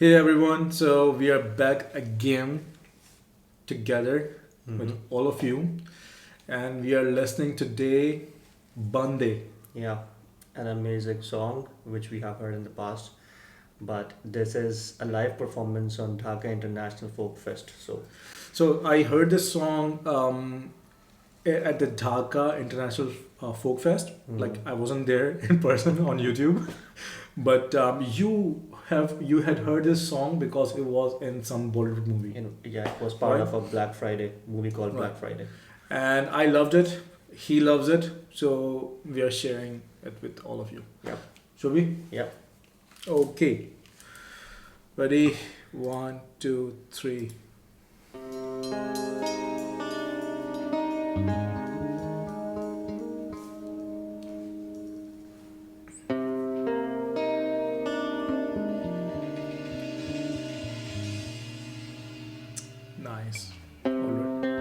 Hey everyone, so we are back again together with all of you, and we are listening today Bandeh. Yeah, an amazing song which we have heard in the past, but this is a live performance on Dhaka International Folk Fest. So, So I heard this song at the Dhaka International Folk Fest. Like mhm. I wasn't there in person on YouTube, but you had heard this song because it was in some Bollywood movie, Yeah, it was part right? of a Black Friday movie called Right. Black Friday. And I loved it. He loves it, so we are sharing it with all of you. Yeah, Should we? yeah. Okay. Ready? One, two, three. Nice. All right.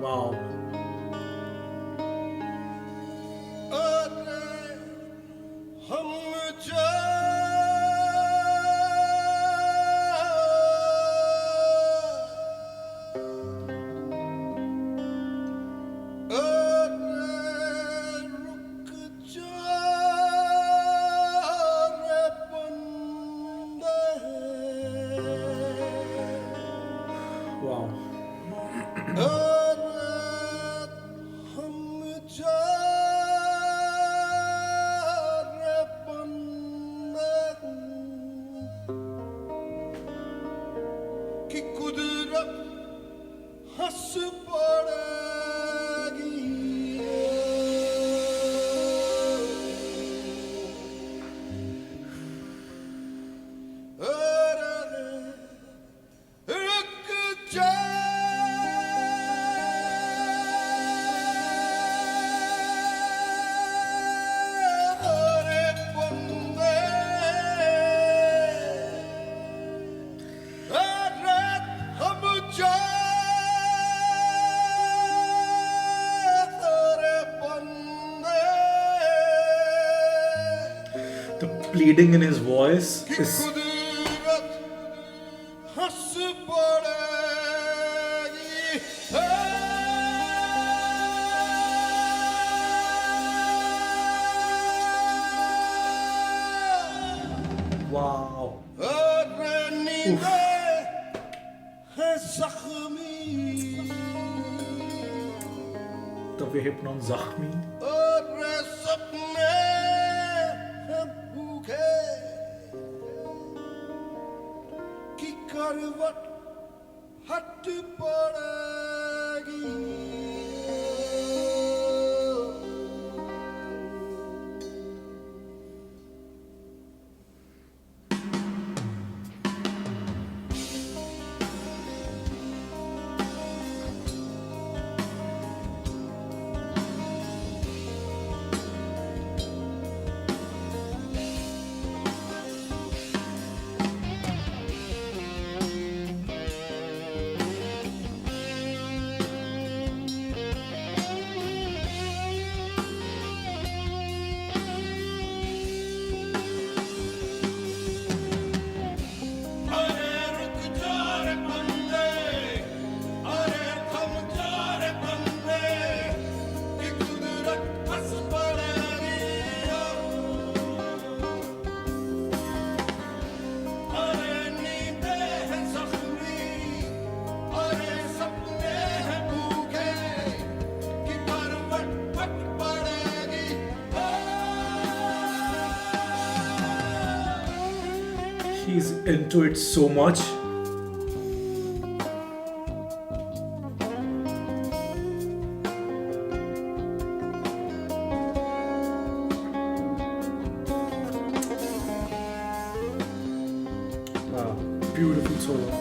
Wow. Wow. The pleading in his voice is wow. Oof. The way he pronounced Zakhmi. He's into it so much. Wow. Beautiful solo.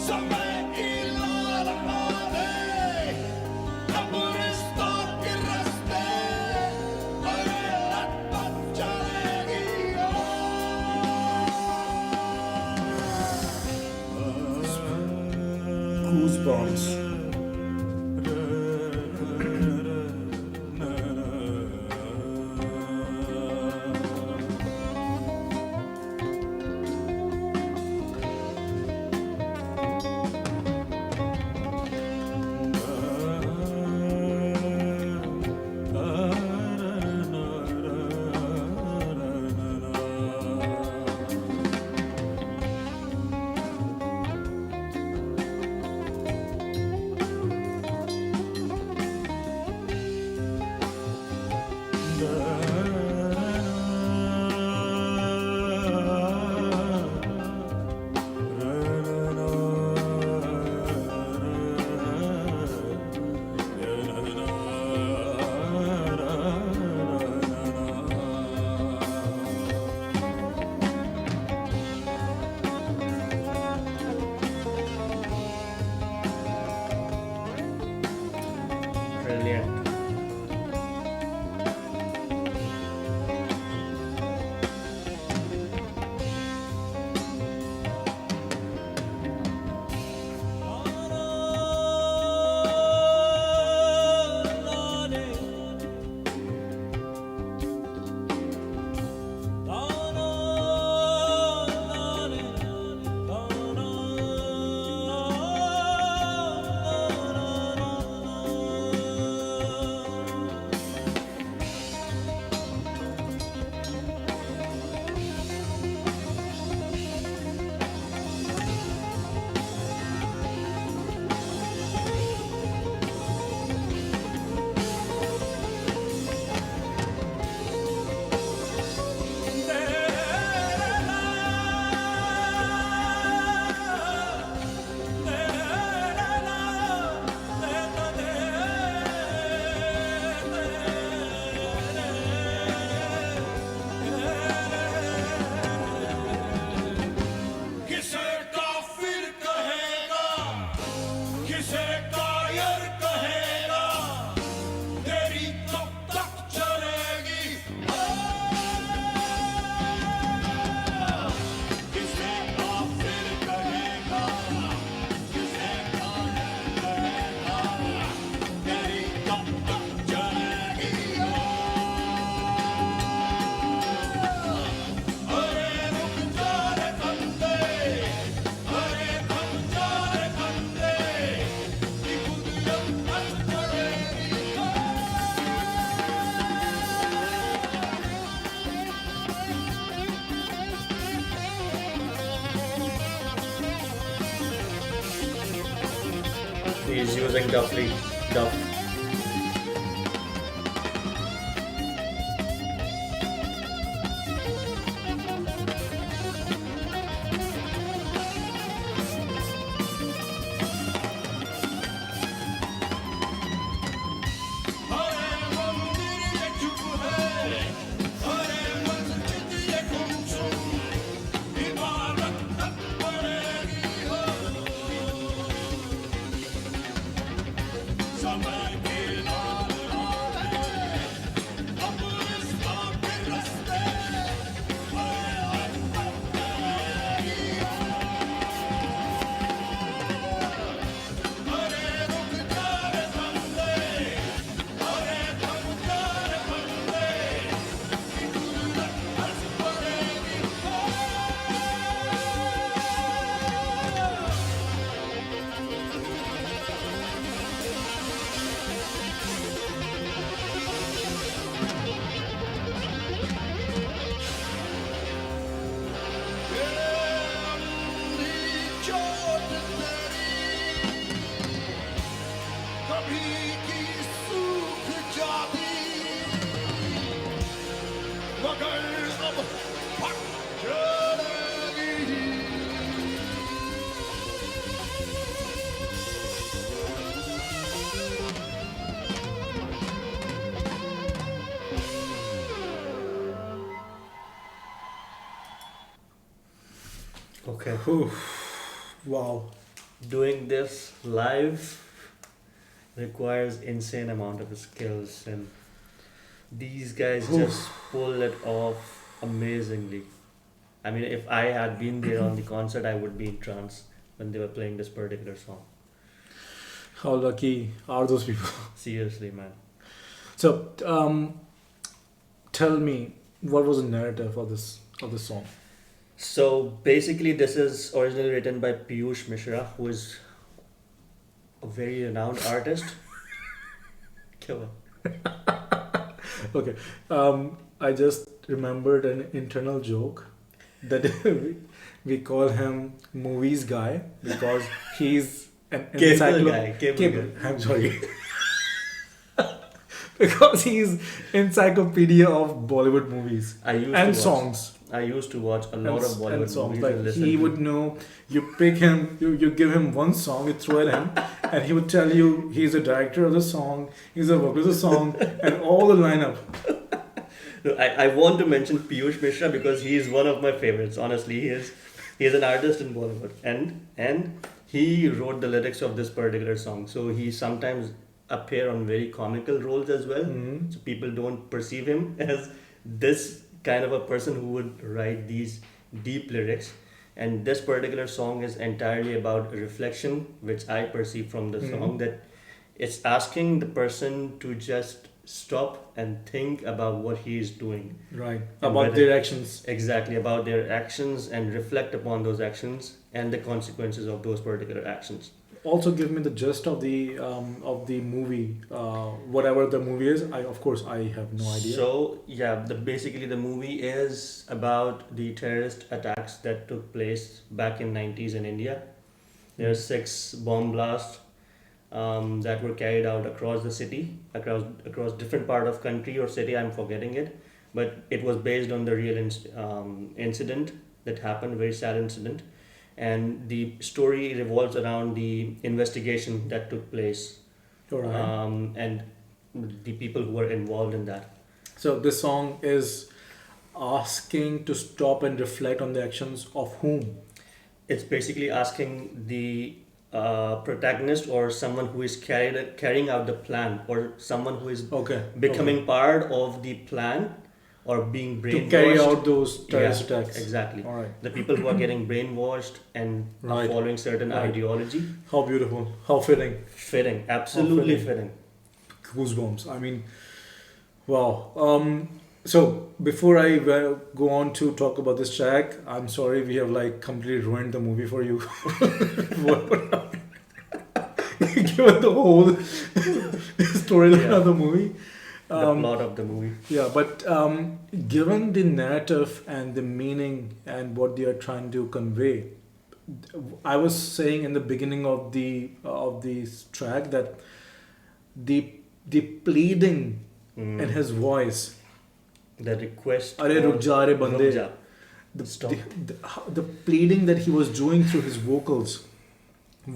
समय की लाल आने कब्रिस्तान के रास्ते अरे लटपट चलेगी Goosebumps. Brilliant. किसे काफिर कहेगा किसे कायर कहेगा तेरी कब तक चलेगी किसे काफिर कहेगा किसे कायर कहेगा तेरी कब तक चलेगी अरे रुक जा रे बंदे अरे थम जा रे बंदे कि कुदरत हंस पड़ेगी He's using Duffy. Duff. अरे मंदिर ये चुप है अरे मस्जिद ये गुमसुम इबादत तक पड़ेगी हो समय के लाल आने कब्रिस्तान के रास्ते अरे लटपट चलेगी अरे रुक जा रे बंदे अरे थम जा रे बंदे कि कुदरत हंस पड़ेगी चोट तेरी कभी की सूख जाती मगर अब फट चलेगी Okay. Whew. Wow. Doing this live requires insane amount of skills, and these guys just pull it off amazingly. I mean, if I had been there on the concert, I would be in trance when they were playing this particular song. How lucky are those people? Seriously, man. So, tell me, what was the narrative of this song? So basically, this is originally written by Piyush Mishra, who is a very renowned artist. Kya hua? Okay, I just remembered an internal joke that we call him movies guy because he's an Cable guy. I'm sorry. Because he's encyclopedia of Bollywood movies and songs. I used to watch a lot of Bollywood and songs. movies Like and listen he to. would know. You pick him. You give him one song. You throw it in, and he would tell you he's the director of the song. He's the vocalist of the song, and all the lineup. No, I want to mention Piyush Mishra because he is one of my favorites. Honestly, he is an artist in Bollywood, and he wrote the lyrics of this particular song. So he sometimes appear on very comical roles as well. Mhm. So people don't perceive him as this kind of a person who would write these deep lyrics. And this particular song is entirely about reflection, which I perceive from the Mhm. song, that it's asking the person to just stop and think about what he is doing. Right. And About whether- their actions. Exactly, about their actions and reflect upon those actions and the consequences of those particular actions. Also, give me the gist of the movie. Whatever the movie is, I have no idea. So yeah, basically the movie is about the terrorist attacks that took place back in 90s in India. There are 6 bomb blasts that were carried out across the city, across different part of country or city. I'm forgetting it, but it was based on the real incident that happened, very sad incident, and the story revolves around the investigation that took place, All right. and the people who were involved in that. So this song is asking to stop and reflect on the actions of whom? It's basically asking the protagonist or someone who is carrying out the plan, or someone who is Okay. becoming part of the plan or being Okay. brainwashed To carry out those terrorist Yeah, attacks. exactly. All right. The people who are getting brainwashed and are Right. following certain Right. ideology. How beautiful. How fitting. Fitting, absolutely fitting. fitting. Goosebumps. I mean, wow. So before I go on to talk about this track, I'm sorry we have like completely ruined the movie for you. Given the whole storyline Yeah. of the movie. The plot of the movie. Yeah, but given the narrative and the meaning and what they are trying to convey, I was saying in the beginning of the track that the pleading Mm. in his voice, The request. "Arey for- ruk ja re bande," Ruk ja. the, Stop. the pleading that he was doing through his vocals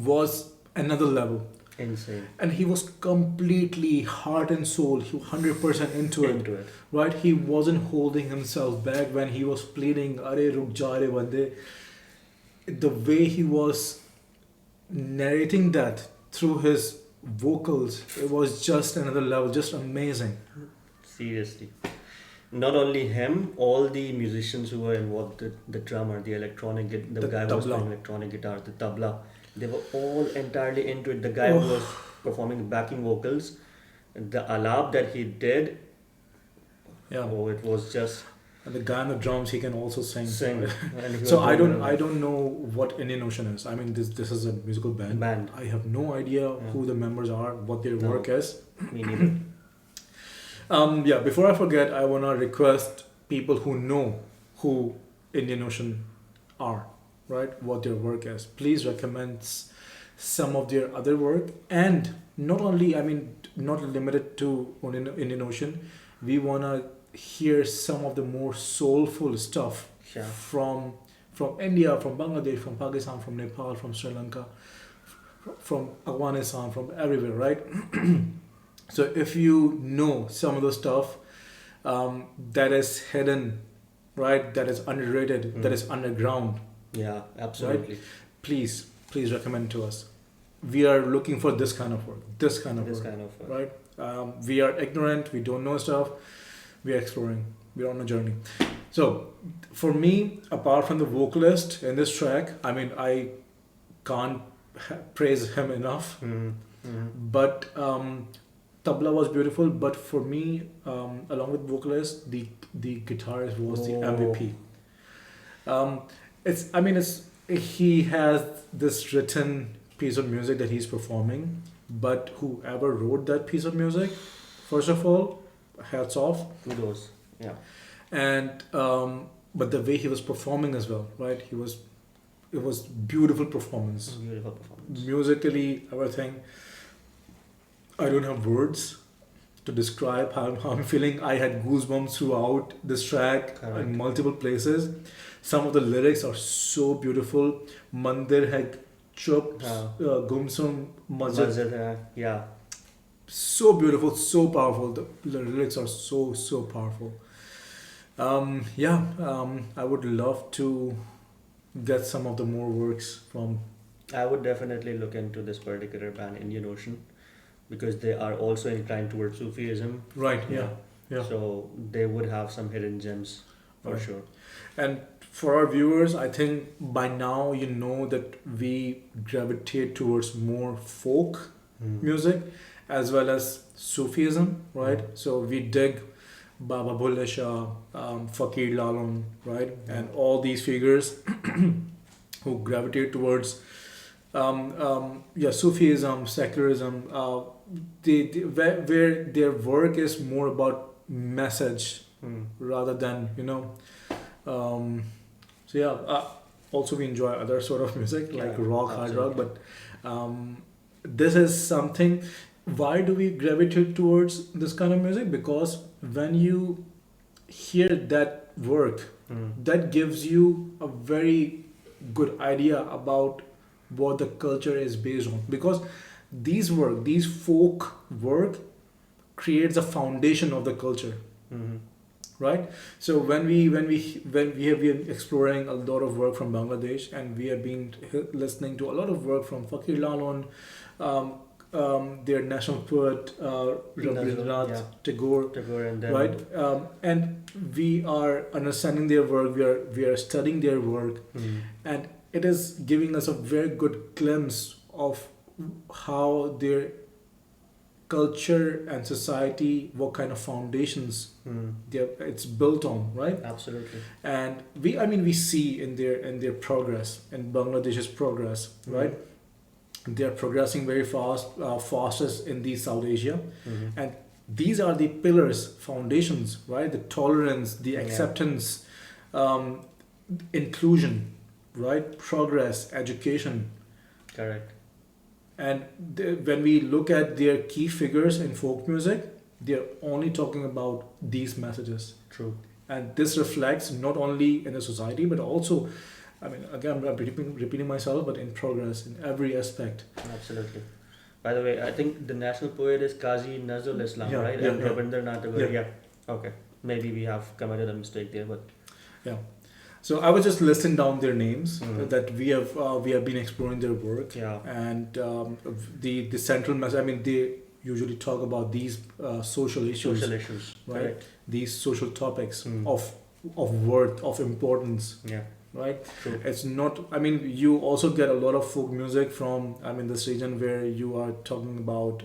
was another level. Insane. And he was completely heart and soul, he was 100% into it. Into it. Right? He wasn't holding himself back when he was pleading, "Arey ruk ja re bande." The way he was narrating that through his vocals, it was just another level, just amazing. Seriously. Not only him, all the musicians who were involved, the drummer, the electronic, the The guy who was tabla. playing electronic guitar, the tabla, they were all entirely into it. The guy who was performing backing vocals, the alap that he did, Yeah. oh, it was just And the guy on the drums, he can also sing. sing. And he So was I doing don't know what Indian Ocean is. I mean, this is a musical band. Band. I have no idea Yeah. who the members are, what their No. work is. Me neither. Yeah, before I forget, I wanna request people who know who Indian Ocean are, right? What their work is. Please recommend some of their other work, and not only, I mean, not limited to Indian Ocean. We wanna hear some of the more soulful stuff Yeah. from India, from Bangladesh, from Pakistan, from Nepal, from Sri Lanka, from Afghanistan, from everywhere, right? So if you know some of the stuff that is hidden, right, that is underrated, that is underground, Yeah, absolutely. please recommend to us. We are looking for this kind of work. This kind of This work. kind of Right? We are ignorant. We don't know stuff. We are exploring. We are on a journey. So, for me, apart from the vocalist in this track, I mean, I can't praise him enough. But tabla was beautiful. But for me, along with vocalist, the guitarist was the MVP. He has this written piece of music that he's performing, but whoever wrote that piece of music, first of all, hats off. Kudos. Yeah. And but the way he was performing as well, right? It was beautiful performance. Beautiful performance. Musically, everything. I don't have words to describe how I'm feeling. I had goosebumps throughout this track Correct. in multiple places. Some of the lyrics are so beautiful. Mandir hai chup, gumsum masjid. Yeah. So beautiful, so powerful. The lyrics are so powerful. I would love to get some of the more works from. I would definitely look into this particular band, Indian Ocean, because they are also inclined towards Sufism. Right. Yeah. So they would have some hidden gems for Right. sure. And for our viewers, I think by now you know that we gravitate towards more folk music as well as Sufism, right? So we dig Baba Bulle Shah, Fakir Lalon, right? And all these figures who gravitate towards Sufism, secularism, where their work is more about message rather than, also we enjoy other sort of music like rock, hard rock, but this is something. Why do we gravitate towards this kind of music? Because when you hear that work, that gives you a very good idea about what the culture is based on. Because these folk work creates a foundation of the culture. Right. So when we have been exploring a lot of work from Bangladesh, and we have been listening to a lot of work from Fakir Lalon, their national poet Rabindranath Tagore, and then right? And we are understanding their work. We are studying their work, and it is giving us a very good glimpse of how their culture and society, what kind of foundations it's built on, right? Absolutely. And we see in their progress, in Bangladesh's progress, right? They are progressing very fast, fastest in the South Asia, and these are the pillars, foundations, right? The tolerance, the acceptance, inclusion, right? Progress, education. Correct. And when we look at their key figures in folk music, they're only talking about these messages. True. And this reflects not only in the society, but also, again, I'm repeating myself, but in progress, in every aspect. Absolutely. By the way, I think the national poet is Qazi Nazrul Islam, Yeah, right? yeah, And yeah. Rabindranath Tagore. Yeah. Okay. Maybe we have committed a mistake there, but So I was just listing down their names that we have been exploring their work. yeah. And the central message. They usually talk about these social issues, Social issues. right? Correct. These social topics Mm. of worth, of importance, Yeah. right? True. It's not. You also get a lot of folk music from this region where you are talking about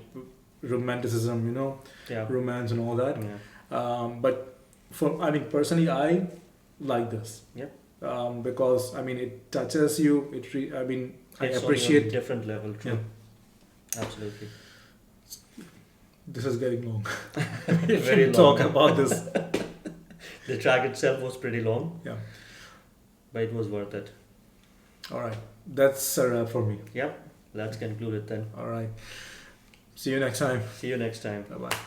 romanticism, Yeah. romance and all that. Yeah. But personally, I like this. Yep. Because it touches you. I It's on a appreciate. different level. True. Yeah. Absolutely. This is getting long. Very long. Talk about this. The track itself was pretty long. Yeah. But it was worth it. All right. That's a wrap for me. Yep. Let's conclude it then. All right. See you next time. See you next time. Bye bye.